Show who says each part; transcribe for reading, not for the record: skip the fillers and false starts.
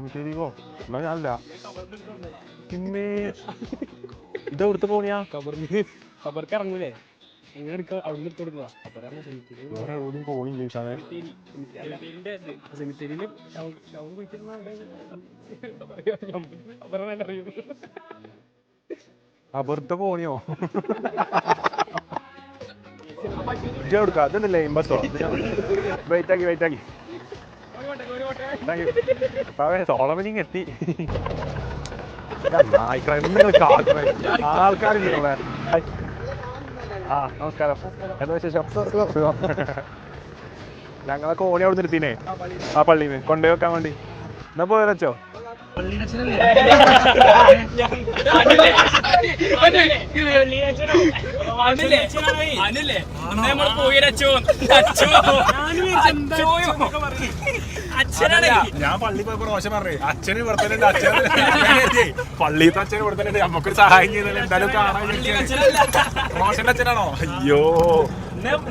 Speaker 1: സെമിത്തേരിക്കോ എന്നാ ഞാനല്ല പിന്നെ ഇതെവിടുത്തെ പോണിയാ
Speaker 2: ഖബർക്ക് ഇറങ്ങൂലേ എങ്ങനെ എടുക്കുക അവിടെ എടുത്ത് കൊടുക്കുക
Speaker 1: വേറെ എവിടെയും പോയില്ല ഈശാനെ
Speaker 2: സെമിത്തേരിയില്
Speaker 1: വെറുതെ പോണിയോ കൊടുക്ക അതൊന്നുമില്ലേ ബസ്സോ വെയിറ്റ് ആക്കി സോളമനിങ് എത്തി ആൾക്കാരുണ്ടോ ആ നമസ്കാരം എന്താ വിശേഷം ഞങ്ങളൊക്കെ ഓണി അവിടെ നിർത്തിനേ ആ പള്ളിയിൽ നിന്ന് കൊണ്ടുപോയി വെക്കാൻ വേണ്ടി എന്നാ പോയോ
Speaker 3: ഞാൻ പള്ളി പോയപ്പോ റോഷൻ പറഞ്ഞു അച്ഛന് ഇവിടുത്തെ പള്ളിയിലത്തെ അച്ഛന് ഇവിടുത്തെ നമുക്കൊരു സഹായം ചെയ്തല്ലേ എന്തായാലും കാണാൻ റോഷന്റെ അച്ഛനാണോ അയ്യോ